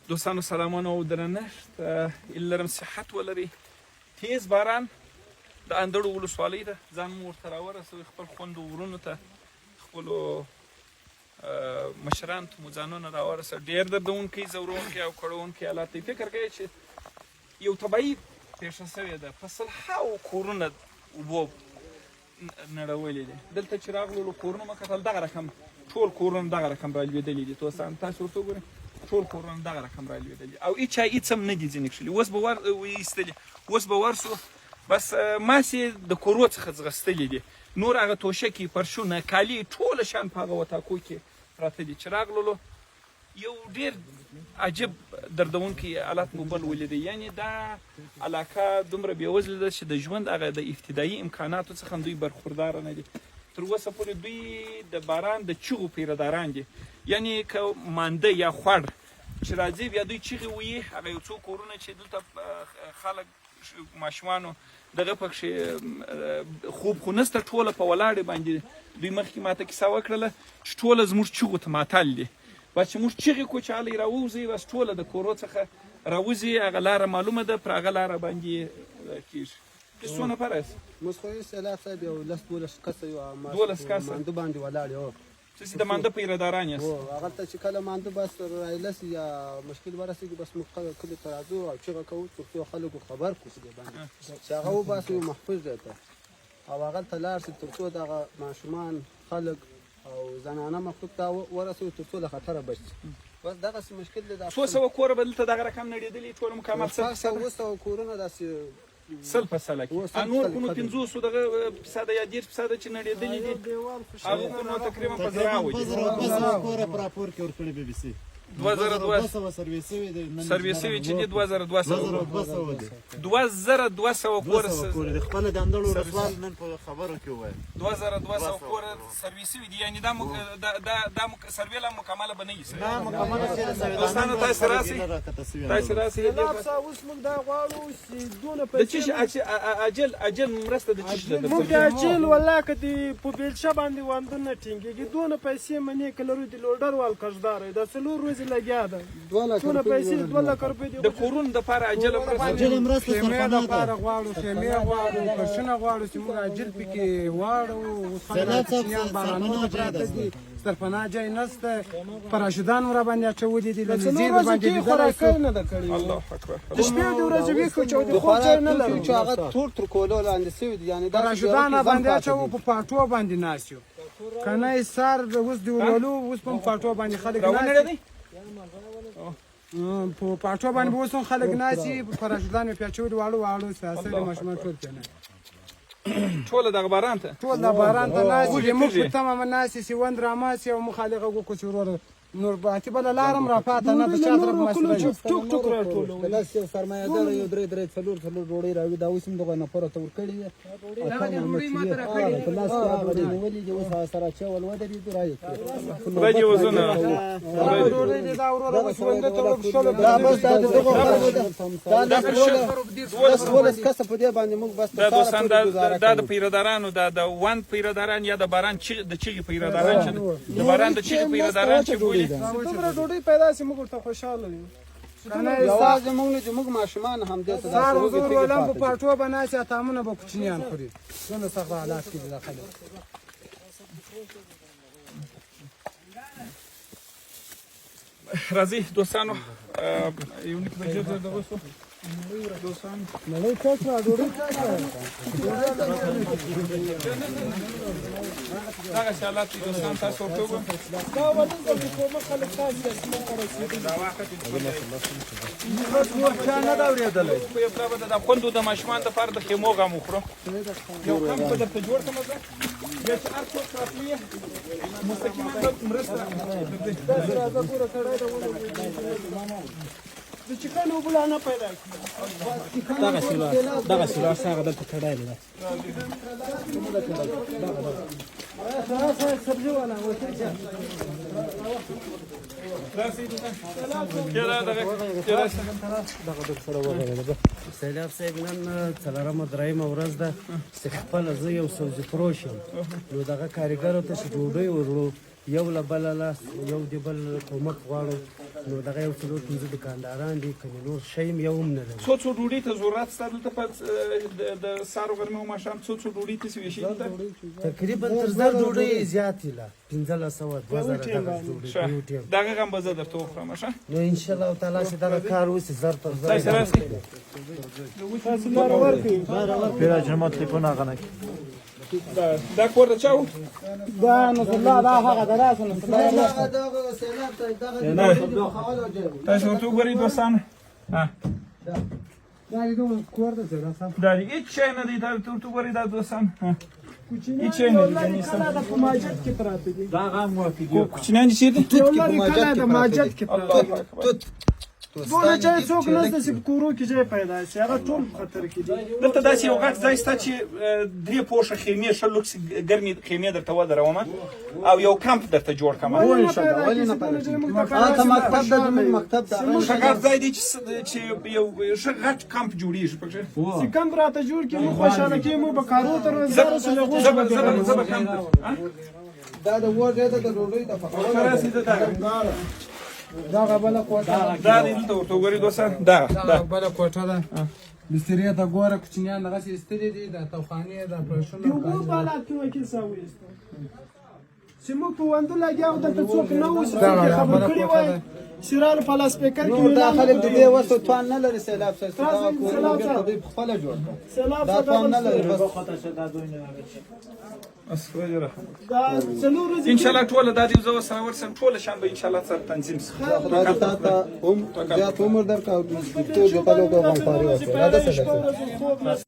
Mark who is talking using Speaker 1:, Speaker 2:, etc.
Speaker 1: دوستانو سلامونه او درنښت هیله لرم صحت ولري. تیز باران د اندړو ولسوالۍ ده، ځان مو ورته راورسوئ، خپل خویندو ورونو ته خپلو مشرانو ته مو ځانونه راورسوئ. ډېر دردونکی ځورونکی او کړونکی حالات دی. فکر کوئ چې یو طبیعي پېښه سوې ده، په سلهاوو کورونه اوبو نړولي دي. دلته چې راغلو کورونه مو کتل، دغه رقم ټول کورونه دغه رقم رالوېدلي دي. تاسو ورته وګورئ، ټول کورونه دغه رقم رالوېدلي او هېچا هېڅ هم نه دي ځینې کښلي. اوس به وایستلي، اوس به ورسو، بس ماسې د کورو څخه ځغستلي دي. نور هغه توشکې، فرشونه، کالي ټوله شان په هغه وطاقو کې پراته دي. چې راغللو یو ډېر عجیب دردونکی حالت مو بل ولیدی. یعنې دا علاقه دومره بېوزله ده چې د ژوند هغه د ابتدایي امکاناتو څخه هم دوی برخورداره نه دي. تر اوسه پورې دوی د باران د چیغو پیرداران دي. یعنې که مانده یا خوړ چې راځي، بیا دوی چیغې ویي. هغه یو څو کورونه چې دلته خلک ماشومانو دغه پکښې خوب خو نسته، ټوله په ولاړې باندې. دوی مخکې ماته کیسه وکړله چې ټوله زموږ چیغو ته ماتل دي. بس چې موږ چیغې کړو چې هلئ راووځئ، بس ټوله د کورو څخه راوځي. هغه لاره معلومه ده، پر هغه لاره باندې کېږي. څو نفر یاست؟
Speaker 2: موږ خو یې سیلاب صاحب یو 10-12 کسه یو
Speaker 1: 12 کسه
Speaker 2: مانده باندې ولاړ یو.
Speaker 1: تاسې د مانده پیرداران یاست؟
Speaker 2: هغلته چې کله مانده بس رایلسي یا مشکل ورسېږي، بس موږ کلي ته راځو او چیغه کوو تر څو خلکو خبر کړو چې دې باندې چې هغه وباسي یو محفوظ ځای ته، او هغلته لاړ شي تر څو دغه ماشومان، خلک او زنانه مخلوق ته ورسوي تر څو له خطره بچ شي. بس دغسې مشکل دی.
Speaker 1: 200 کوره به دلته دغه رقم نړېدلي ټول مکمل
Speaker 2: 200 کورونه داسې
Speaker 1: 100% کې. نور خو نو 500 دغه فیصده یا 10% چې نړېدلي دي، هغه خو نو تقریبا په زراعو دي.
Speaker 3: 2000 کوره په راپور کې ورکړی بي بي سي
Speaker 1: 2200 سرویسوي چې دي 2200 دي. 2200 کوره
Speaker 3: د خپل د اندړو ولسوال نن په خبرو کې وایي
Speaker 1: 2200 کوره سرویسوي دي. یعنې دا سروې لا مکمله به نه وي.
Speaker 3: نه مکمله چې
Speaker 1: دوستانو تاسې راسئ، تاسې راسئ.
Speaker 2: اوس موږ دا غواړو چې دونه
Speaker 1: د چی شي اجل مرسته د چی شي
Speaker 4: موږ د اجل والله که د په بیلچه باندې واندونه ټینګېږي، دونه پیسې منې که لرو د لوډر وال کشدار دا 4 ورځې لګیا ده. دونه پیسې 2 لک روپۍ دي.
Speaker 1: د کورونو دپاره عجله
Speaker 3: مرسته
Speaker 4: خیمې دپاره غواړو، خیمې غواړو، فرشونه غواړو چې موږ عجل پکې واړو. اوس خلک کوچنیان بارانونه پراته دي، سرپناه ځای نشته. پراشودان ور باندې اچولي دي، د زیر باندې خوراکۍ نه ده کړې.
Speaker 1: الله اکبر.
Speaker 4: د شپې د ورځې ویښو چې د خوب ځای نه لرو،
Speaker 2: چې هغه تور کولو لاندې سوي دي. یعنې
Speaker 4: پراشودان باندې اچوو، په پاټو باندې ناست یو. که نه یې سر اوس د ولولو، اوس په پاټو باندې خلک ناست دي. په پاټو باندې به اوس هم خلک ناست دي. پراشودان یې پې اچولي واړو ساسري ماشومان ټول پې ناست،
Speaker 1: ټوله دغه باران ته
Speaker 4: ناست دي. موږ په تمامه ناست یې سیوند راماسي او موږ هلغه وکړو چې وروره نور باقي بله لاره هم راپاته نه ده. چا طرف مسله ټوک ټوک راټولوو.
Speaker 2: داسې یو سرمایهدار یو 3 څلور ډوډۍ راوړي، دا اوس هم دغه نفرو ته ورکړې وې. په لاس کې هغه دې نیولي دي، اوس هغه سره اچول ودرېدو را یې کړو.
Speaker 1: خدای دې وزونه
Speaker 4: ډوډۍ دې دا وروره اوس ونده ته ورکشلو.
Speaker 2: دا بس دا د دغو خلکو دا 12 کسه په دې باندې موږ بس
Speaker 1: دا دوستان دا د پیردارانو، د وند پیرداران یا د باران د چیغې پیرداران چې د باران د چیغې پیرداران چې بولي.
Speaker 4: دومره ډوډۍ پیدا شي موږ ورته خوشحاله یو.
Speaker 2: یوازې موږ نه چې موږ ماشومان هم دې ته
Speaker 4: سهار حضور ولم په پاټو به ناست، اتامونه به کوچنیان خوري. څومره سخت حالات کې دي دا خلک.
Speaker 1: راځئ دوستانو، یو نیک بجې دغه شو دوستان.
Speaker 4: نړۍ څه شوه؟ ډوډۍ څه شوه؟
Speaker 1: دغسې حالات دي دوستان. تاسو ورته وګورئ.
Speaker 4: دا وطن ته چې کومه خلک تاسې داسې نه ورسېږي. چا نه ده اورېدلی.
Speaker 1: په یو پلا به د خوندو د ماشومان دپاره د خیمو غم وخورو. یو کم به درته جوړ کړم زه، بیا چې هر څوک راتلي مستقیما به مرسته
Speaker 4: داسې راځه ګوره سړی ده د چکن اوبه لا نه پیدا کړي.
Speaker 3: دغه سلاس هغه دلته کړی دی.
Speaker 4: سبزي والا
Speaker 3: سیلاب صاحب نن څلورمه درېیمه ورځ ده چې خپله زه یو سبزي فروش یم، نو دغه کارګرو ته چې ډوډۍ وروړو یو له بله لاس یو د بل کومک غواړو نو دغه یو څلور پنځه دکانداران دي که نور شی هم یو هم نه لري
Speaker 1: څو ډوډۍ ته ضرورت ستا دلته په د سهار و غرمې او ماښام څو ډوډۍ ته ویشي دلته
Speaker 3: تقریبا تر 1000 ډوډۍ زیاتې له 1500 2000 دغه ډوډۍ یو ټیم
Speaker 1: دغه هم به زه درته وخورم ښه
Speaker 3: نو ان شاء الله تعالی چې دغه کار وشي زر تر زر
Speaker 1: تاسو راسئ
Speaker 5: پیرا جمع تلیفون آقا نکی
Speaker 1: دا کور د چا و
Speaker 4: دا نصر الله دا هغه دراسه نصر الله
Speaker 2: دغه سیلاب ته دغه خواله وجه
Speaker 1: تاسو ورته وګورئ دوستان
Speaker 4: دا دې کور ته ځه راځه
Speaker 1: دا دې هیڅ شی نه دی دا ورته وګورئ دا دوستان هیڅ شی نه دی
Speaker 4: کله د ماجد کې پراته دي
Speaker 1: کوچنیان دي چیرته
Speaker 4: یو لري کله د ماجد کې پراته
Speaker 1: الله اکبر
Speaker 4: ټول چې څوک نشته چې کورو کې ځای پیدا شي هغه ټول خطر کې دي
Speaker 1: دلته داسې یو غټ ځای شته چې درې پوښه خیمې ښه لوکس ګرمې خیمې درته ودرومه او یو کمپ درته جوړ کړم
Speaker 2: هغه مکتب د زموږ مکتب د
Speaker 1: ښه غټ ځای دی چې یو ښه غټ کمپ جوړېږي پکښې
Speaker 4: چې کم راته جوړ کړي مو خوشاله کېږو به کارو ته روزګار سره
Speaker 1: زه به کمپ
Speaker 2: دا د وژه د ډوډۍ د فقره
Speaker 4: دا بل کوټه
Speaker 1: دا دې دلته ورته وګورئ دوستان دا
Speaker 4: بل کوټه ده بسترې ته ګوره کوچنیان دغه سي استلې دي د توخانې د پرشنو یو بالا کې وکیل ساوي چې موږ په وندو لګیاو دلته څوک نه و چې خبر کړی وای شیرال په لاس سپیکر کې
Speaker 2: دا خلک د دې وسو توان نه لري سیلاب سره دا کورونه په خپل جوړ دا توان نه لري بس
Speaker 4: دا څلور ورځې
Speaker 1: ان شاء الله ټول دا دې زو سره ورسم ټول شان به ان شاء الله سره تنظیم شي
Speaker 2: خدای ته هم زیات عمر درکاو ته د په لوګو غوښاري وسه دا څه ده